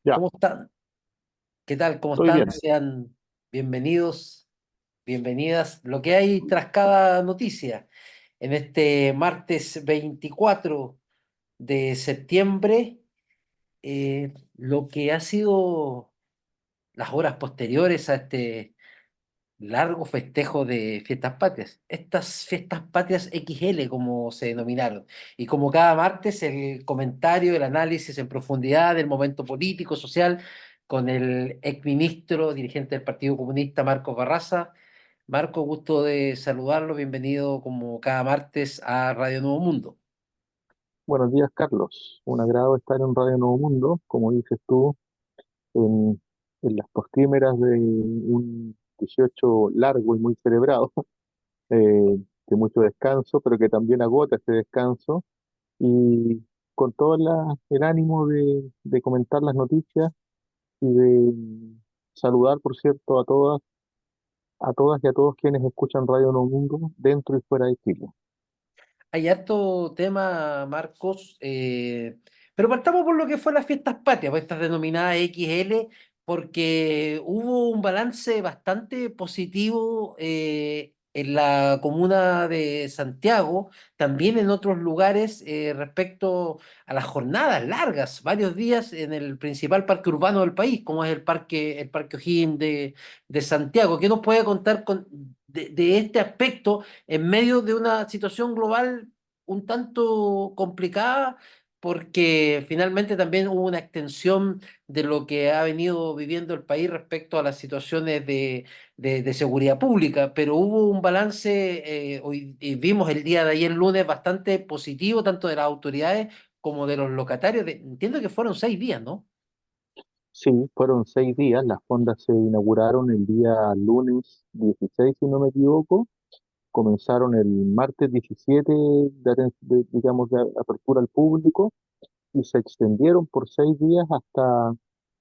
Ya, ¿Cómo están? ¿Qué tal? ¿Cómo estoy están? bien. Sean bienvenidos, bienvenidas. Lo que hay tras cada noticia en este martes 24 de septiembre, lo que ha sido las horas posteriores a este largo festejo de fiestas patrias. Estas fiestas patrias XL, como se denominaron. Y como cada martes, el comentario, el análisis en profundidad del momento político, social, con el exministro, dirigente del Partido Comunista, Marcos Barraza. Marco, gusto de saludarlo. Bienvenido como cada martes a Radio Nuevo Mundo. Buenos días, Carlos. Un agrado estar en Radio Nuevo Mundo, como dices tú, en, en las postrimeras de un 18 largo y muy celebrado, de mucho descanso, pero que también agota ese descanso, y con todo el ánimo de comentar las noticias y de saludar, por cierto, a todas y a todos quienes escuchan Radio Nuevo Mundo dentro y fuera de Chile. Hay harto tema, Marcos, pero partamos por lo que fue las fiestas patrias, pues estas denominadas XL, porque hubo un balance bastante positivo en la comuna de Santiago, también en otros lugares respecto a las jornadas largas, varios días en el principal parque urbano del país, como es el Parque O'Higgins de Santiago. ¿Qué nos puede contar de este aspecto en medio de una situación global un tanto complicada? Porque finalmente también hubo una extensión de lo que ha venido viviendo el país respecto a las situaciones de seguridad pública, pero hubo un balance, hoy vimos el día de ayer lunes bastante positivo, tanto de las autoridades como de los locatarios. Entiendo que fueron 6 días, ¿no? Sí, fueron 6 días. Las fondas se inauguraron el día lunes 16, si no me equivoco. Comenzaron el martes 17, digamos, de apertura al público, y se extendieron por 6 días hasta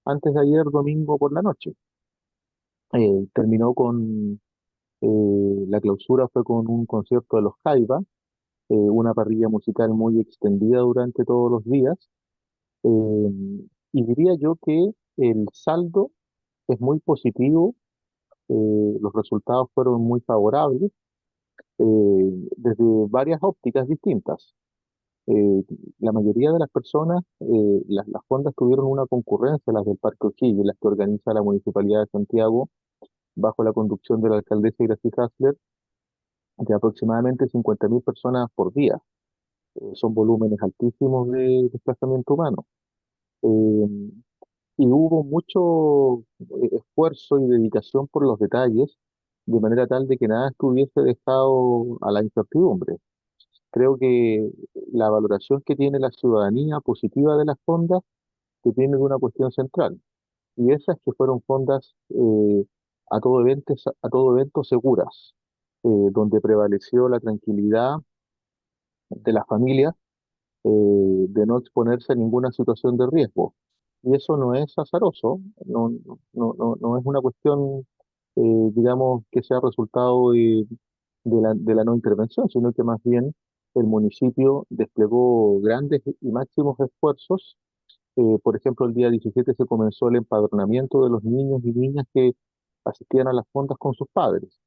antes de ayer, domingo por la noche. Terminó con la clausura, fue con un concierto de los Jaiba, una parrilla musical muy extendida durante todos los días. eh, y diría yo que el saldo es muy positivo. Los resultados fueron muy favorables, desde varias ópticas distintas. Eh, la mayoría de las personas, las fondas tuvieron una concurrencia, las del Parque O'Higgins, las que organiza la Municipalidad de Santiago, bajo la conducción de la alcaldesa Gracie Hasler, de aproximadamente 50.000 personas por día. Son volúmenes altísimos de desplazamiento humano. Eh, y hubo mucho esfuerzo y dedicación por los detalles, de manera tal de que nada estuviese dejado a la incertidumbre. Creo que la valoración que tiene la ciudadanía positiva de las fondas depende de una cuestión central, y esas que fueron fondas a todo evento seguras, donde prevaleció la tranquilidad de las familias, de no exponerse a ninguna situación de riesgo. Y eso no es azaroso, no es una cuestión, digamos, que sea resultado de la no intervención, sino que más bien el municipio desplegó grandes y máximos esfuerzos. Por ejemplo, el día 17 se comenzó el empadronamiento de los niños y niñas que asistían a las fondas con sus padres.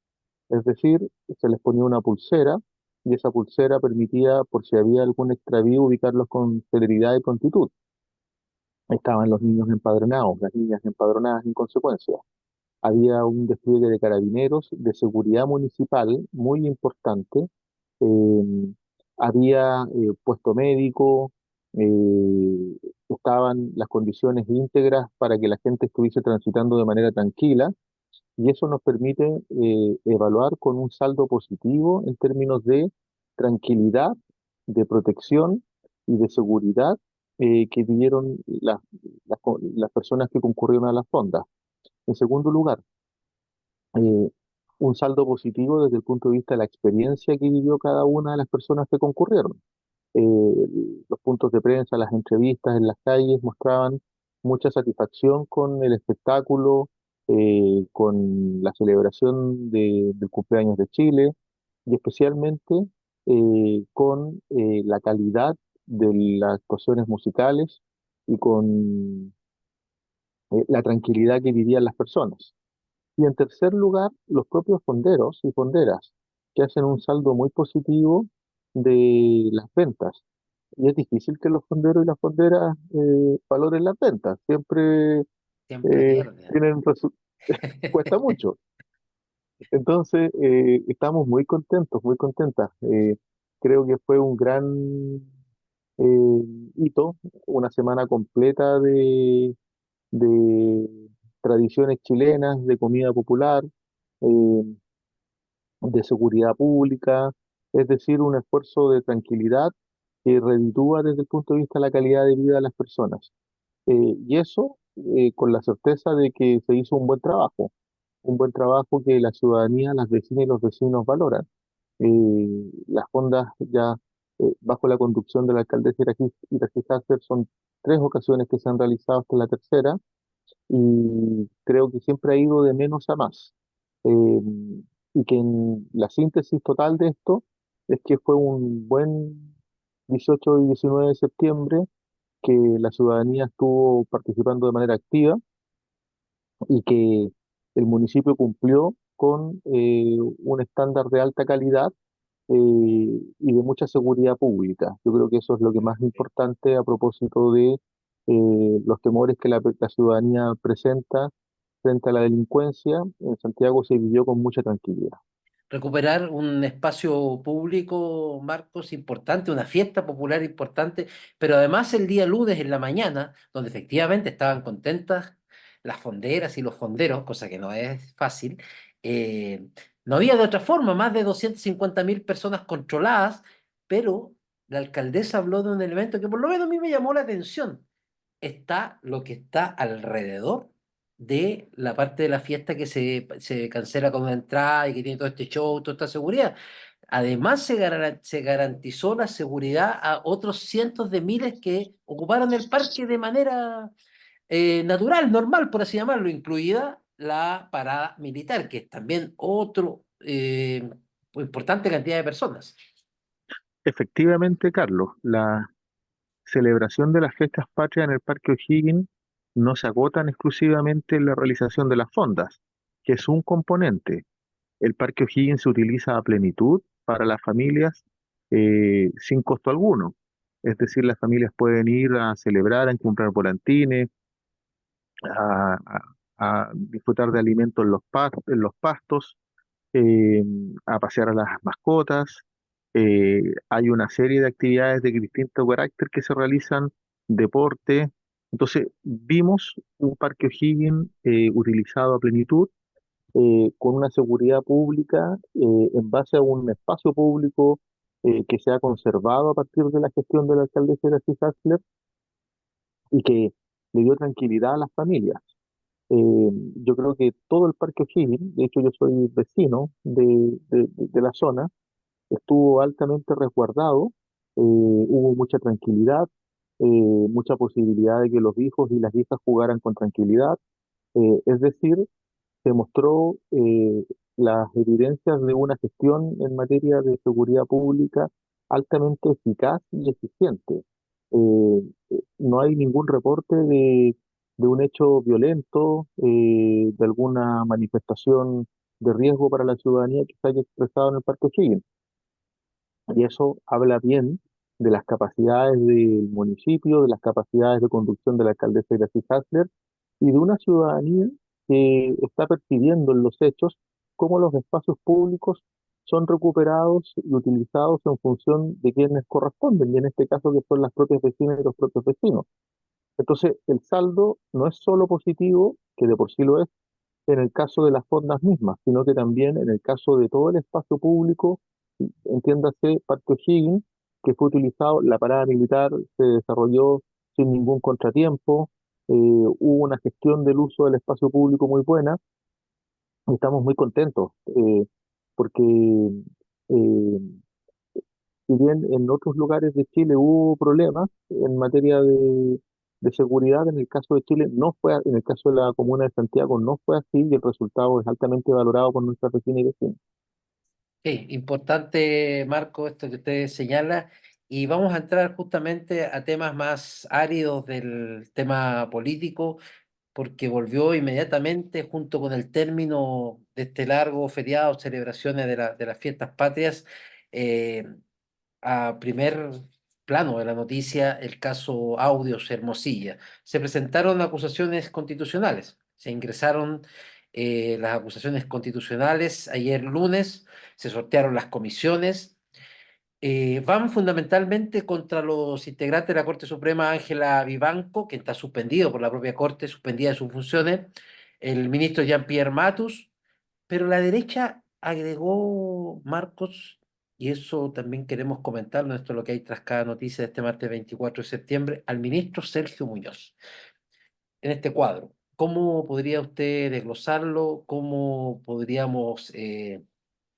Es decir, se les ponía una pulsera, y esa pulsera permitía, por si había algún extravío, ubicarlos con celeridad y prontitud. Estaban los niños empadronados, las niñas empadronadas en consecuencia. Había un despliegue de carabineros, de seguridad municipal muy importante. eh, Había puesto médico, estaban las condiciones íntegras para que la gente estuviese transitando de manera tranquila, y eso nos permite evaluar con un saldo positivo en términos de tranquilidad, de protección y de seguridad, que vivieron las personas que concurrieron a las fondas. En segundo lugar, eh, un saldo positivo desde el punto de vista de la experiencia que vivió cada una de las personas que concurrieron. Los puntos de prensa, las entrevistas en las calles mostraban mucha satisfacción con el espectáculo, con la celebración del cumpleaños de Chile, y especialmente con la calidad de las actuaciones musicales, y con la tranquilidad que vivían las personas. Y en tercer lugar, los propios fonderos y fonderas, que hacen un saldo muy positivo de las ventas. Y es difícil que los fonderos y las fonderas valoren las ventas. Siempre Siempre pierde. tienen cuesta mucho. Entonces, estamos muy contentos, muy contentas. Creo que fue un gran hito, una semana completa de tradiciones chilenas, de comida popular, eh, de seguridad pública, es decir, un esfuerzo de tranquilidad que reditúa desde el punto de vista de la calidad de vida de las personas. Y eso con la certeza de que se hizo un buen trabajo que la ciudadanía, las vecinas y los vecinos valoran. Las fondas ya bajo la conducción de la alcaldesa Iracy Hasler son tres ocasiones que se han realizado, hasta la tercera, y creo que siempre ha ido de menos a más. Eh, y que en la síntesis total de esto es que fue un buen 18 y 19 de septiembre, que la ciudadanía estuvo participando de manera activa y que el municipio cumplió con un estándar de alta calidad y de mucha seguridad pública. Yo creo que eso es lo que más importante a propósito de los temores que la ciudadanía presenta frente a la delincuencia. En Santiago se vivió con mucha tranquilidad. Recuperar un espacio público, Marcos, importante, una fiesta popular importante, pero además el día lunes en la mañana, donde efectivamente estaban contentas las fonderas y los fonderos, cosa que no es fácil, eh, no había de otra forma, más de 250.000 personas controladas, pero la alcaldesa habló de un elemento que por lo menos a mí me llamó la atención. Está lo que está alrededor de la parte de la fiesta que se cancela con una entrada y que tiene todo este show, toda esta seguridad. Además, se garantizó la seguridad a otros cientos de miles que ocuparon el parque de manera natural, normal, por así llamarlo, incluida la parada militar, que es también otro importante cantidad de personas. Efectivamente, Carlos, la celebración de las fiestas patrias en el Parque O'Higgins no se agotan exclusivamente en la realización de las fondas, que es un componente. El Parque O'Higgins se utiliza a plenitud para las familias sin costo alguno. Es decir, las familias pueden ir a celebrar, a comprar volantines, a, a disfrutar de alimentos en los pastos, eh, a pasear a las mascotas. Hay una serie de actividades de distinto carácter que se realizan, deporte. Entonces, vimos un Parque O'Higgins utilizado a plenitud, con una seguridad pública, en base a un espacio público que se ha conservado a partir de la gestión de la alcaldesa Gracie Hasler y que le dio tranquilidad a las familias. Yo creo que todo el Parque O'Higgins, de hecho yo soy vecino de la zona, estuvo altamente resguardado, hubo mucha tranquilidad, mucha posibilidad de que los hijos y las hijas jugaran con tranquilidad, es decir, se mostró las evidencias de una gestión en materia de seguridad pública altamente eficaz y eficiente. No hay ningún reporte de un hecho violento, de alguna manifestación de riesgo para la ciudadanía que se haya expresado en el Parque O'Higgins. Y eso habla bien de las capacidades del municipio, de las capacidades de conducción de la alcaldesa Gracie Hasler y de una ciudadanía que está percibiendo en los hechos cómo los espacios públicos son recuperados y utilizados en función de quienes corresponden, y en este caso que son las propias vecinas y los propios vecinos. Entonces, el saldo no es solo positivo, que de por sí lo es, en el caso de las fondas mismas, sino que también en el caso de todo el espacio público, entiéndase Parque O'Higgins, que fue utilizado, la parada militar se desarrolló sin ningún contratiempo, hubo una gestión del uso del espacio público muy buena, y estamos muy contentos, porque eh, si bien en otros lugares de Chile hubo problemas en materia de seguridad, en el caso de Chile no fue, en el caso de la comuna de Santiago no fue así, y el resultado es altamente valorado por nuestras vecinas y vecinos. Sí, importante, Marco, esto que usted señala, y vamos a entrar justamente a temas más áridos del tema político. porque volvió inmediatamente junto con el término de este largo feriado, celebraciones de las fiestas patrias, eh, a primer plano de la noticia el caso Audios Hermosilla. Se presentaron acusaciones constitucionales, se ingresaron las acusaciones constitucionales ayer lunes, se sortearon las comisiones. Van fundamentalmente contra los integrantes de la Corte Suprema, Ángela Vivanco, que está suspendido por la propia Corte, suspendida de sus funciones, el ministro Jean-Pierre Matus, pero la derecha agregó, Marcos, y eso también queremos comentarlo, esto es lo que hay tras cada noticia de este martes 24 de septiembre, al ministro Sergio Muñoz en este cuadro. ¿Cómo podría usted desglosarlo? ¿Cómo podríamos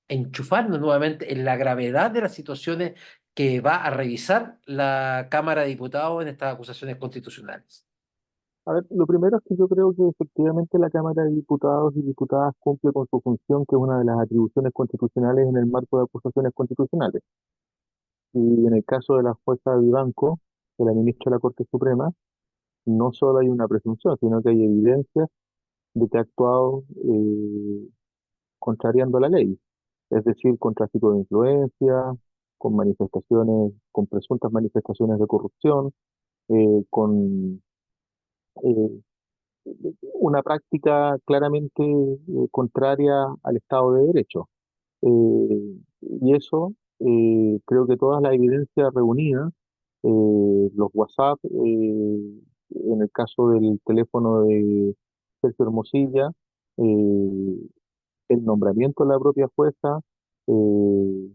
enchufarnos nuevamente en la gravedad de las situaciones que va a revisar la Cámara de Diputados en estas acusaciones constitucionales? A ver, lo primero es que yo creo que efectivamente la Cámara de Diputados y Diputadas cumple con su función, que es una de las atribuciones constitucionales en el marco de acusaciones constitucionales. Y en el caso de la jueza Vivanco, de la ministra de la Corte Suprema, no solo hay una presunción, sino que hay evidencias de que ha actuado contrariando la ley, es decir, con tráfico de influencia, con manifestaciones, con presuntas manifestaciones de corrupción, con eh, una práctica claramente contraria al Estado de Derecho. Y eso, creo que todas las evidencias reunidas, los WhatsApp, en el caso del teléfono de Sergio Hermosilla, el nombramiento de la propia jueza, eh,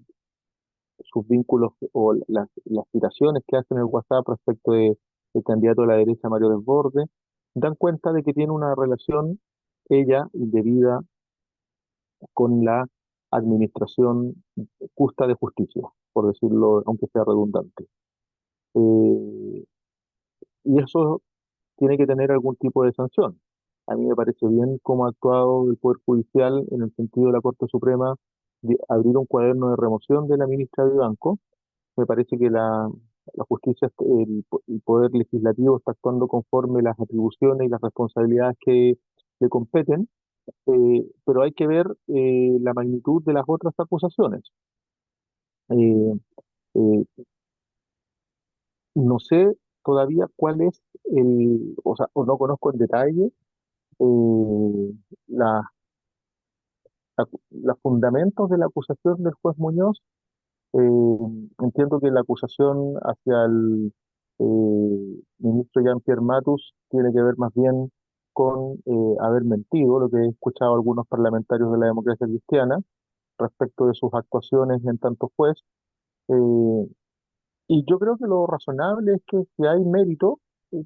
sus vínculos o las citaciones que hacen en el WhatsApp respecto del candidato de la derecha Mario Desbordes, dan cuenta de que tiene una relación ella indebida con la administración justa de justicia, por decirlo, aunque sea redundante. Eh, y eso tiene que tener algún tipo de sanción. A mí me parece bien cómo ha actuado el Poder Judicial en el sentido de la Corte Suprema de abrir un cuaderno de remoción de la ministra Vivanco. Me parece que la justicia, el poder legislativo está actuando conforme las atribuciones y las responsabilidades que le competen, pero hay que ver la magnitud de las otras acusaciones. Eh, eh, no sé todavía cuál es o sea, o no conozco en detalle la, los fundamentos de la acusación del juez Muñoz. Entiendo que la acusación hacia el ministro Jean-Pierre Matus tiene que ver más bien con haber mentido, lo que he escuchado a algunos parlamentarios de la democracia cristiana respecto de sus actuaciones en tanto juez. Eh, y yo creo que lo razonable es que si hay mérito,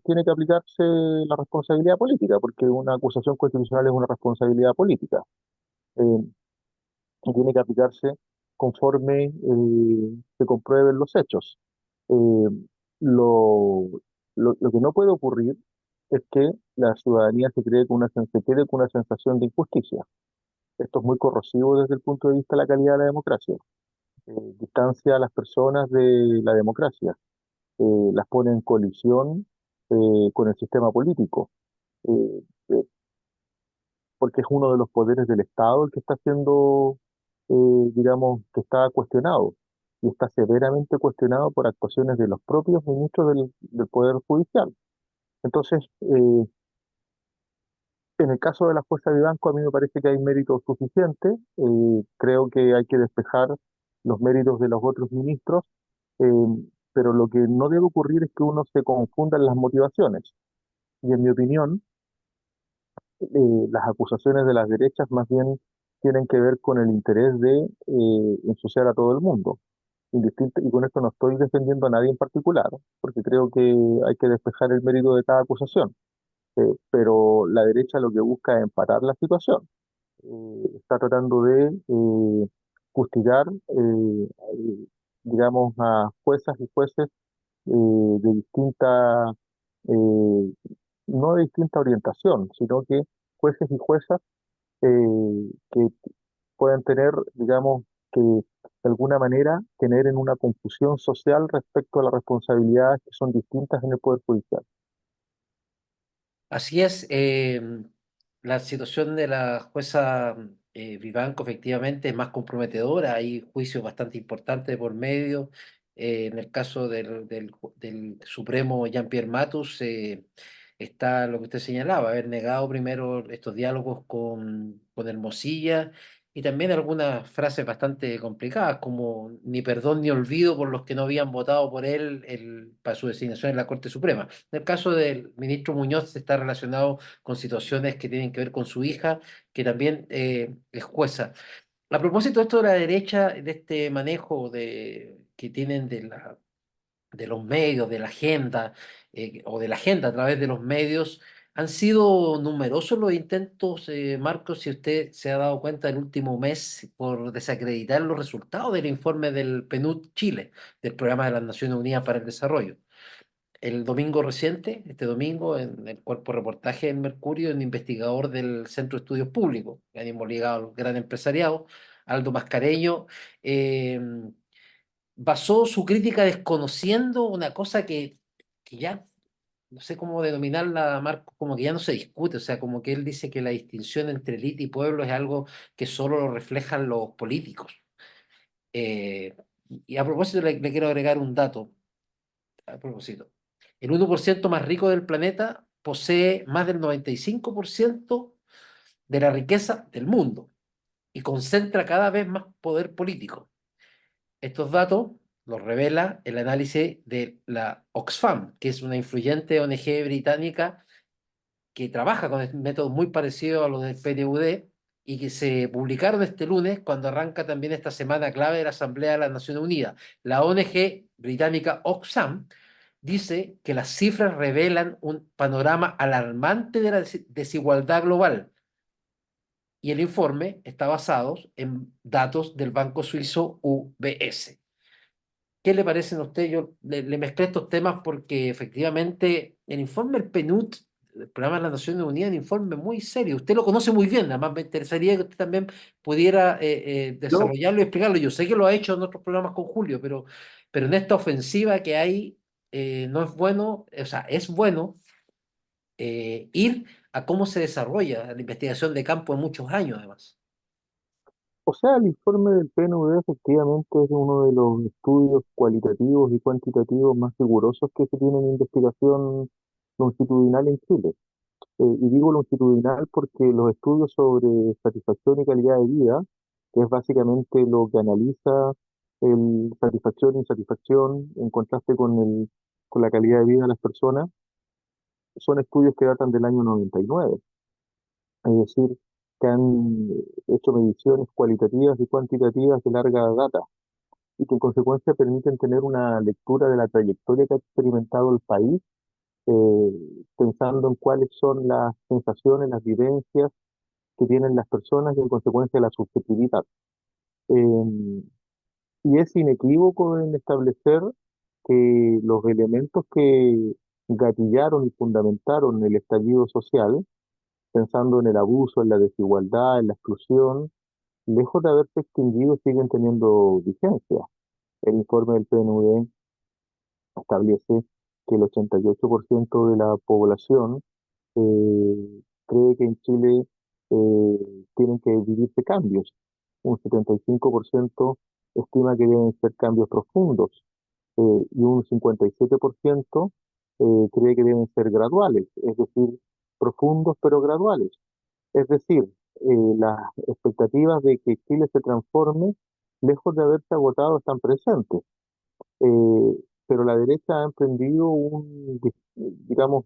tiene que aplicarse la responsabilidad política, porque una acusación constitucional es una responsabilidad política. Eh, y tiene que aplicarse conforme se comprueben los hechos. Eh, lo, lo que no puede ocurrir es que la ciudadanía se quede con una sensación de injusticia. Esto es muy corrosivo desde el punto de vista de la calidad de la democracia. Distancia a las personas de la democracia, las pone en colisión con el sistema político, eh, eh, porque es uno de los poderes del Estado el que está siendo, digamos, que está cuestionado y está severamente cuestionado por actuaciones de los propios ministros del Poder Judicial. Entonces, en el caso de la jueza Vivanco, a mí me parece que hay méritos suficientes. Creo que hay que despejar los méritos de los otros ministros, eh, pero lo que no debe ocurrir es que uno se confunda en las motivaciones. Y en mi opinión, las acusaciones de las derechas más bien tienen que ver con el interés de ensuciar a todo el mundo. Y con esto no estoy defendiendo a nadie en particular, porque creo que hay que despejar el mérito de cada acusación. Pero la derecha lo que busca es empatar la situación. Está tratando de fustigar, digamos, a juezas y jueces de distinta, eh, no de distinta orientación, sino que jueces y juezas que pueden tener, digamos, que de alguna manera generen una confusión social respecto a las responsabilidades que son distintas en el Poder Judicial. Así es, la situación de la jueza Vivanco efectivamente es más comprometedora, hay juicios bastante importantes por medio. En el caso del Supremo Jean-Pierre Matus, está lo que usted señalaba, haber negado primero estos diálogos con Hermosilla y también algunas frases bastante complicadas, como ni perdón ni olvido por los que no habían votado por él para su designación en la Corte Suprema. En el caso del ministro Muñoz está relacionado con situaciones que tienen que ver con su hija, que también es jueza. A propósito de esto de la derecha, de este manejo que tienen de los medios, de la agenda, o de la agenda a través de los medios, han sido numerosos los intentos, Marcos, si usted se ha dado cuenta el último mes, por desacreditar los resultados del informe del PNUD Chile, del Programa de las Naciones Unidas para el Desarrollo. El domingo reciente, este domingo, en el cuerpo reportaje del Mercurio, un investigador del Centro de Estudios Públicos, ánimo ligado al gran empresariado, Aldo Mascareño, eh, basó su crítica desconociendo una cosa que ya, no sé cómo denominarla, Marco, como que ya no se discute, o sea, como que él dice que la distinción entre élite y pueblo es algo que solo lo reflejan los políticos. Eh, y a propósito, le quiero agregar un dato a propósito. El 1% más rico del planeta posee más del 95% de la riqueza del mundo y concentra cada vez más poder político. Estos datos los revela el análisis de la Oxfam, que es una influyente ONG británica que trabaja con métodos muy parecidos a los del PNUD y que se publicaron este lunes cuando arranca también esta semana clave de la Asamblea de las Naciones Unidas. La ONG británica Oxfam dice que las cifras revelan un panorama alarmante de la desigualdad global y el informe está basado en datos del banco suizo UBS. ¿Qué le parecen a usted? Yo le mezclé estos temas porque efectivamente el informe del PNUD, el Programa de las Naciones Unidas, es un informe muy serio. Usted lo conoce muy bien, además me interesaría que usted también pudiera Yo, desarrollarlo y explicarlo. Yo sé que lo ha hecho en otros programas con Julio, pero en esta ofensiva que hay, no es bueno, o sea, es bueno ir a cómo se desarrolla la investigación de campo en muchos años, además. o sea, el informe del PNUD efectivamente es uno de los estudios cualitativos y cuantitativos más rigurosos que se tienen en investigación longitudinal en Chile. Y digo longitudinal porque los estudios sobre satisfacción y calidad de vida, que es básicamente lo que analiza el satisfacción e insatisfacción en contraste con la calidad de vida de las personas, son estudios que datan del año 99. Es decir, que han hecho mediciones cualitativas y cuantitativas de larga data y que en consecuencia permiten tener una lectura de la trayectoria que ha experimentado el país, pensando en cuáles son las sensaciones, las vivencias que tienen las personas y en consecuencia la subjetividad. Eh, y es inequívoco en establecer que los elementos que gatillaron y fundamentaron el estallido social, pensando en el abuso, en la desigualdad, en la exclusión, lejos de haberse extinguido, siguen teniendo vigencia. El informe del PNUD establece que el 88% de la población cree que en Chile tienen que vivirse cambios. Un 75% estima que deben ser cambios profundos y un 57% cree que deben ser graduales, es decir, profundos pero graduales. Es decir, las expectativas de que Chile se transforme, lejos de haberse agotado, están presentes. Pero la derecha ha emprendido digamos,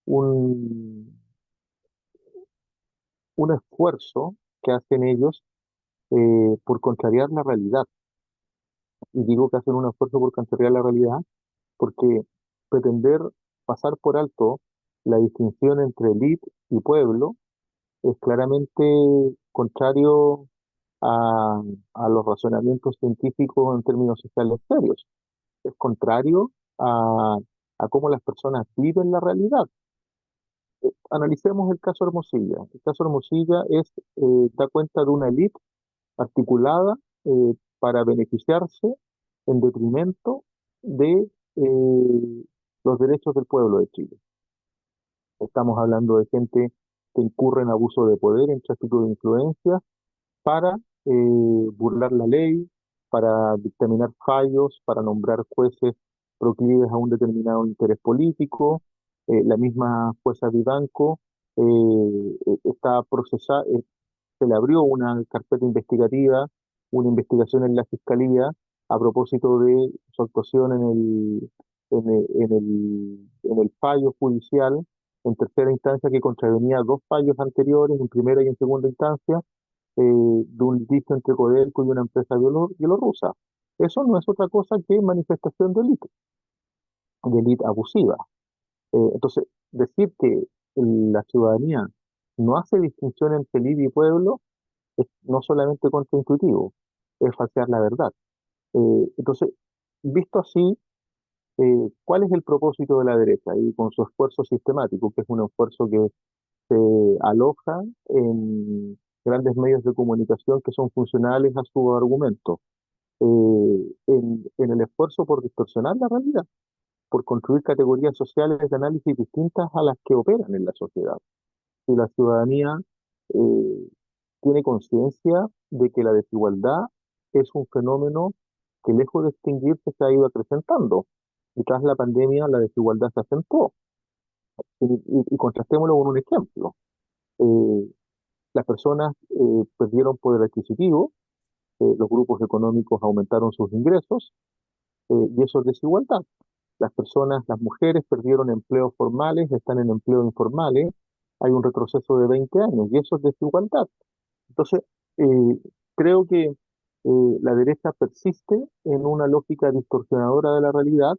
un, un esfuerzo que hacen ellos por contrariar la realidad. Y digo que hacen un esfuerzo por contrariar la realidad porque pretender pasar por alto la distinción entre élite y pueblo es claramente contrario a, a los razonamientos científicos en términos sociales serios. Es contrario a cómo las personas viven la realidad. Analicemos el caso Hermosilla. El caso Hermosilla da cuenta de una élite articulada para beneficiarse en detrimento de los derechos del pueblo de Chile. Estamos hablando de gente que incurre en abuso de poder, en tráfico de influencias, para burlar la ley, para dictaminar fallos, para nombrar jueces proclives a un determinado interés político. La misma jueza Vivanco está procesada, se le abrió una carpeta investigativa, una investigación en la fiscalía a propósito de su actuación en el fallo judicial en tercera instancia que contravenía dos fallos anteriores, en primera y en segunda instancia, de un litigio entre Codelco y una empresa bielorrusa. Eso no es otra cosa que manifestación de élite abusiva. Entonces, decir que la ciudadanía no hace distinción entre élite y pueblo es no solamente contraintuitivo, es falsear la verdad. Entonces, visto así, ¿cuál es el propósito de la derecha? Y con su esfuerzo sistemático, que es un esfuerzo que se aloja en grandes medios de comunicación que son funcionales a su argumento, en el esfuerzo por distorsionar la realidad, por construir categorías sociales de análisis distintas a las que operan en la sociedad. Si la ciudadanía eh, tiene conciencia de que la desigualdad es un fenómeno que lejos de extinguirse se ha ido acrecentando. Y tras la pandemia la desigualdad se acentuó. Y contrastémoslo con un ejemplo. Eh, las personas perdieron poder adquisitivo, los grupos económicos aumentaron sus ingresos y eso es desigualdad. Las personas, las mujeres perdieron empleos formales, están en empleos informales, hay un retroceso de 20 años y eso es desigualdad. Entonces, eh, creo que la derecha persiste en una lógica distorsionadora de la realidad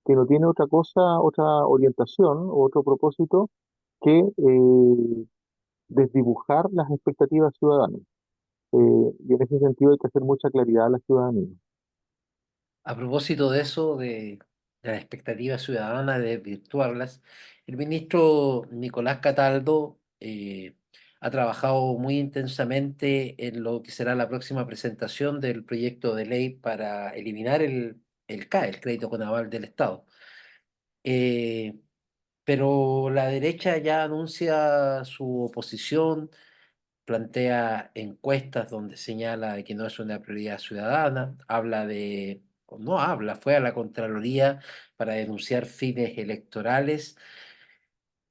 que no tiene otra cosa, otra orientación o otro propósito que desdibujar las expectativas ciudadanas. Y en ese sentido hay que hacer mucha claridad a la ciudadanía. A propósito de eso, de las expectativas ciudadanas, de virtuarlas, el ministro Nicolás Cataldo ha trabajado muy intensamente en lo que será la próxima presentación del proyecto de ley para eliminar el CAE, el crédito con aval del Estado. Eh, pero la derecha ya anuncia su oposición, plantea encuestas donde señala que no es una prioridad ciudadana, o no habla, fue a la Contraloría para denunciar fines electorales.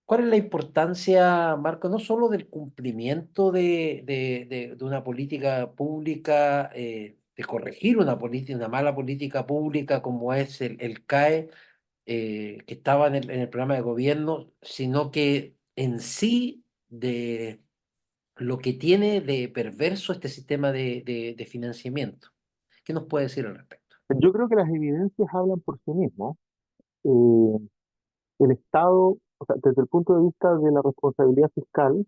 ¿Cuál es la importancia, Marco, no solo del cumplimiento de una política pública, de corregir una mala política pública como es el CAE, que estaba en el programa de gobierno, sino que en sí de lo que tiene de perverso este sistema de financiamiento? ¿Qué nos puede decir al respecto? Yo creo que las evidencias hablan por sí mismos. Eh, el Estado, o sea, desde el punto de vista de la responsabilidad fiscal,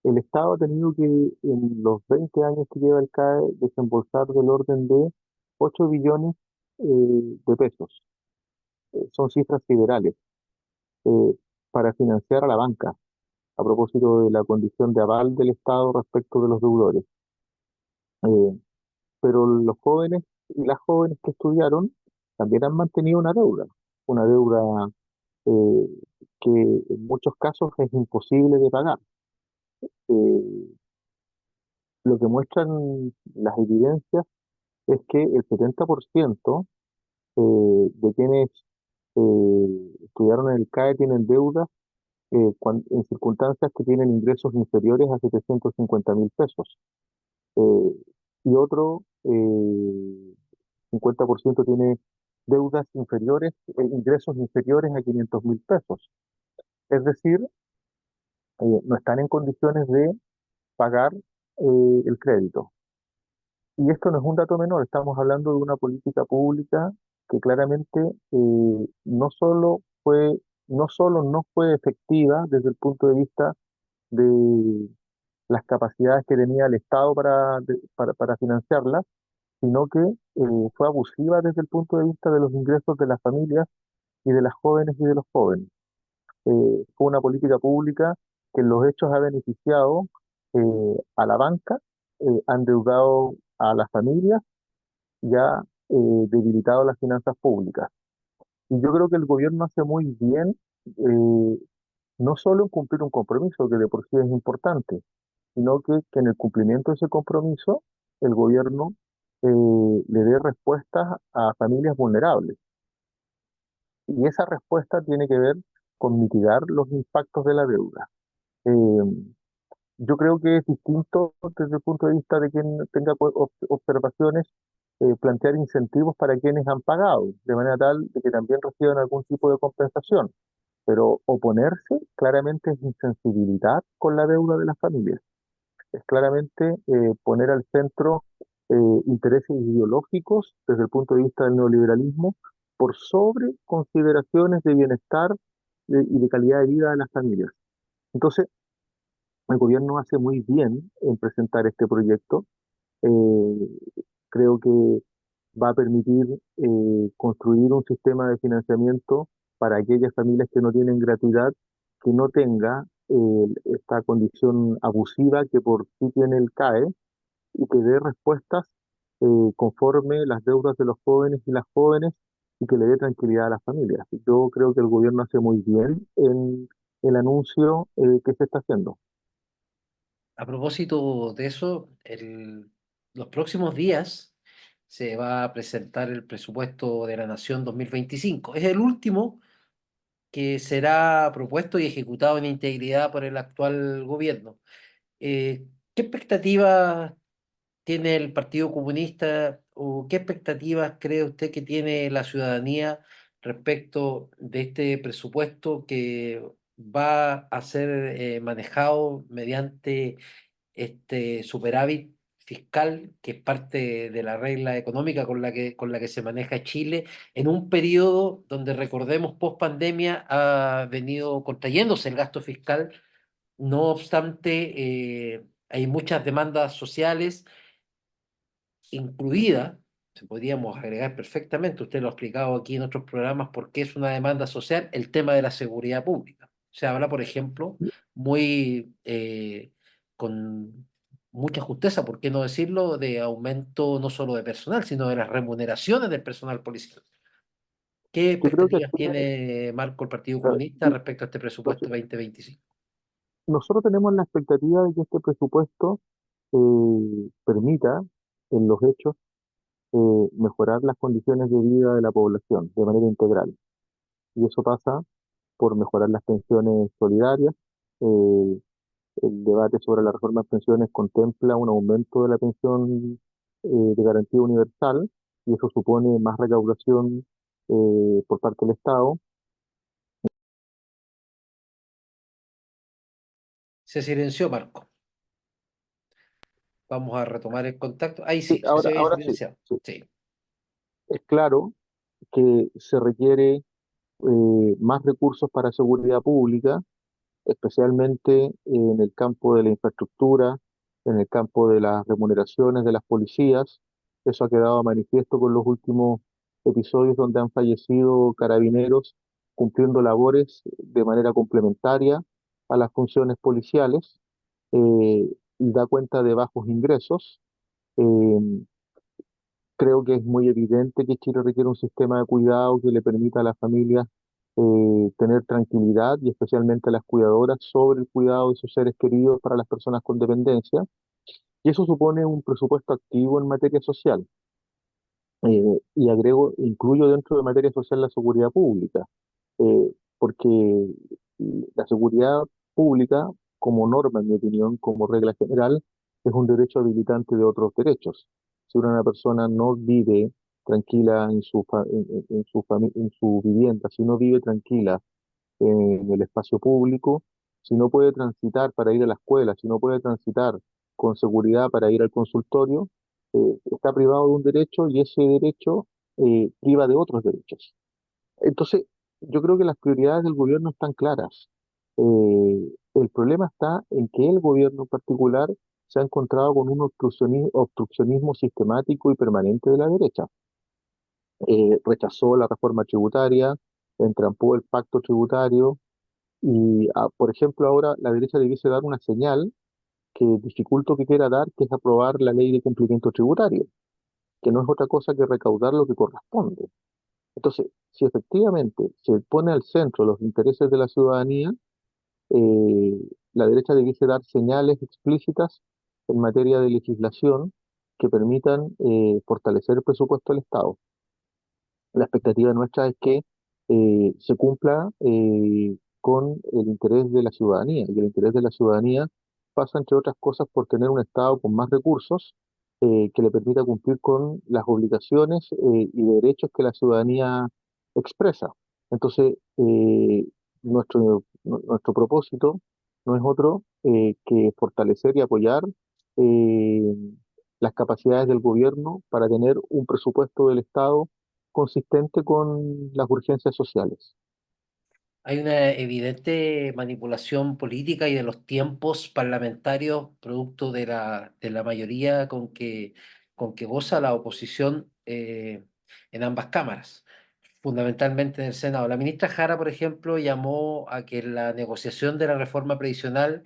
el Estado ha tenido que, en los 20 años que lleva el CAE, desembolsar del orden de 8 billones de pesos. Son cifras siderales eh, para financiar a la banca, a propósito de la condición de aval del Estado respecto de los deudores. Eh, pero los jóvenes y las jóvenes que estudiaron también han mantenido una deuda eh, que en muchos casos es imposible de pagar. Eh, lo que muestran las evidencias es que el 70% de quienes estudiaron en el CAE tienen deudas en circunstancias que tienen ingresos inferiores a 750.000 pesos. Eh, y otro 50% tiene deudas inferiores, ingresos inferiores a 500.000 pesos. Es decir, no están en condiciones de pagar el crédito. Y esto no es un dato menor, estamos hablando de una política pública que claramente no solo no fue efectiva desde el punto de vista de las capacidades que tenía el Estado para financiarla, sino que fue abusiva desde el punto de vista de los ingresos de las familias y de las jóvenes y de los jóvenes. Fue una política pública que en los hechos ha beneficiado a la banca, ha endeudado a las familias y ha debilitado las finanzas públicas. Y yo creo que el gobierno hace muy bien no solo en cumplir un compromiso que de por sí es importante, sino que en el cumplimiento de ese compromiso el gobierno le dé respuestas a familias vulnerables. Y esa respuesta tiene que ver con mitigar los impactos de la deuda. Eh, yo creo que es distinto desde el punto de vista de quien tenga observaciones, plantear incentivos para quienes han pagado, de manera tal de que también reciban algún tipo de compensación. Pero oponerse claramente es insensibilidad con la deuda de las familias. Es claramente poner al centro intereses ideológicos desde el punto de vista del neoliberalismo por sobre consideraciones de bienestar y de calidad de vida de las familias. Entonces, el gobierno hace muy bien en presentar este proyecto. Eh, Creo que va a permitir construir un sistema de financiamiento para aquellas familias que no tienen gratuidad, que no tenga esta condición abusiva que por sí tiene el CAE y que dé respuestas conforme las deudas de los jóvenes y las jóvenes y que le dé tranquilidad a las familias. Yo creo que el gobierno hace muy bien en el anuncio que se está haciendo. A propósito de eso, los próximos días se va a presentar el presupuesto de la Nación 2025. Es el último que será propuesto y ejecutado en integridad por el actual gobierno. ¿Qué expectativas tiene el Partido Comunista o qué expectativas cree usted que tiene la ciudadanía respecto de este presupuesto que va a ser manejado mediante este superávit fiscal, que es parte de la regla económica con la que se maneja Chile, en un periodo donde, recordemos, post pandemia ha venido contrayéndose el gasto fiscal? No obstante, hay muchas demandas sociales incluida, se podríamos agregar perfectamente, usted lo ha explicado aquí en otros programas, porque es una demanda social, el tema de la seguridad pública. Se habla, por ejemplo, muy con mucha justeza, ¿por qué no decirlo?, de aumento no solo de personal, sino de las remuneraciones del personal policial. ¿Qué Yo creo que expectativas aquí, tiene, Marco, el Partido eh, Comunista respecto a este presupuesto entonces, 2025? nosotros tenemos la expectativa de que este presupuesto permita en los hechos mejorar las condiciones de vida de la población de manera integral. Y eso pasa por mejorar las pensiones solidarias. Eh, el debate sobre la reforma de pensiones contempla un aumento de la pensión de garantía universal y eso supone más recaudación por parte del Estado. Se silenció, Marco. Vamos a retomar el contacto. Ahí Sí, sí, se ahora, había ahora sí, silenciado. sí. Sí. Es claro que se requiere más recursos para seguridad pública, especialmente en el campo de la infraestructura, en el campo de las remuneraciones de las policías. Eso ha quedado manifiesto con los últimos episodios donde han fallecido carabineros cumpliendo labores de manera complementaria a las funciones policiales y da cuenta de bajos ingresos. Eh, Creo que es muy evidente que Chile requiere un sistema de cuidado que le permita a las familias tener tranquilidad y especialmente a las cuidadoras sobre el cuidado de sus seres queridos para las personas con dependencia. Y eso supone un presupuesto activo en materia social. Y agrego, incluyo dentro de materia social la seguridad pública, porque la seguridad pública, como norma, en mi opinión, como regla general, es un derecho habilitante de otros derechos. Si una persona no vive tranquila en en su vivienda, si no vive tranquila en el espacio público, si no puede transitar para ir a la escuela, si no puede transitar con seguridad para ir al consultorio, está privado de un derecho y ese derecho priva de otros derechos. Entonces, yo creo que las prioridades del gobierno están claras. El problema está en que el gobierno en particular se ha encontrado con un obstruccionismo sistemático y permanente de la derecha. Rechazó la reforma tributaria, entrampó el pacto tributario y, por ejemplo, ahora la derecha debiese dar una señal que dificulto que quiera dar, que es aprobar la ley de cumplimiento tributario, que no es otra cosa que recaudar lo que corresponde. Entonces, si efectivamente se pone al centro los intereses de la ciudadanía, eh, la derecha debiese dar señales explícitas en materia de legislación que permitan fortalecer el presupuesto del Estado. La expectativa nuestra es que se cumpla con el interés de la ciudadanía, y el interés de la ciudadanía pasa, entre otras cosas, por tener un Estado con más recursos que le permita cumplir con las obligaciones y derechos que la ciudadanía expresa. Entonces, nuestro propósito no es otro que fortalecer y apoyar eh, las capacidades del gobierno para tener un presupuesto del Estado consistente con las urgencias sociales. Hay una evidente manipulación política y de los tiempos parlamentarios, producto de la mayoría con que goza la oposición en ambas cámaras, fundamentalmente en el Senado. La ministra Jara, por ejemplo, llamó a que la negociación de la reforma previsional,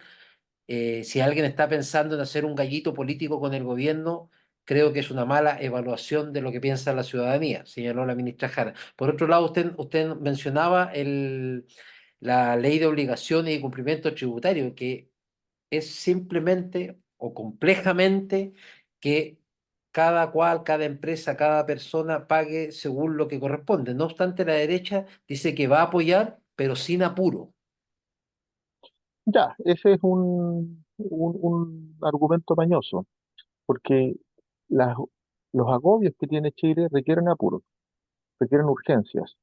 si alguien está pensando en hacer un gallito político con el gobierno, creo que es una mala evaluación de lo que piensa la ciudadanía, señaló la ministra Jara. Por otro lado, usted mencionaba la ley de obligaciones y cumplimiento tributario, que es simplemente o complejamente que cada cual, cada empresa, cada persona pague según lo que corresponde. No obstante, la derecha dice que va a apoyar, pero sin apuro. Ya, ese es un argumento mañoso, porque las- los agobios que tiene Chile requieren apuros, requieren urgencias.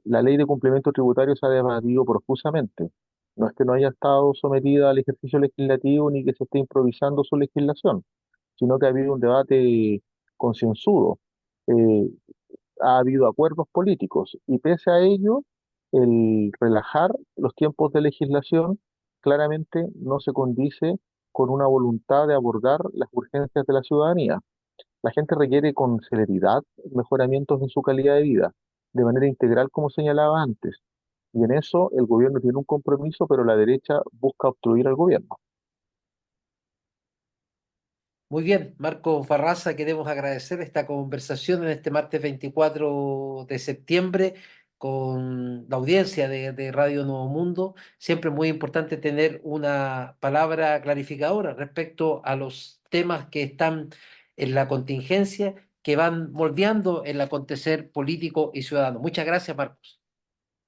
La ley de cumplimiento tributario se ha debatido profusamente. No es que no haya estado sometida al ejercicio legislativo ni que se esté improvisando su legislación, sino que ha habido un debate concienzudo. Eh, ha habido acuerdos políticos y pese a ello, el relajar los tiempos de legislación claramente no se condice con una voluntad de abordar las urgencias de la ciudadanía. La gente requiere con celeridad mejoramientos en su calidad de vida, de manera integral, como señalaba antes. Y en eso el gobierno tiene un compromiso, pero la derecha busca obstruir al gobierno. Muy bien, Marco Farraza, queremos agradecer esta conversación en este martes 24 de septiembre con la audiencia de Radio Nuevo Mundo. Siempre muy importante tener una palabra clarificadora respecto a los temas que están en la contingencia, que van moldeando el acontecer político y ciudadano. Muchas gracias, Marcos.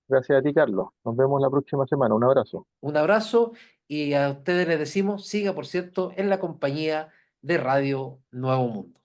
Gracias a ti, Carlos. Nos vemos la próxima semana. Un abrazo. Un abrazo y a ustedes les decimos, siga, por cierto, en la compañía de Radio Nuevo Mundo.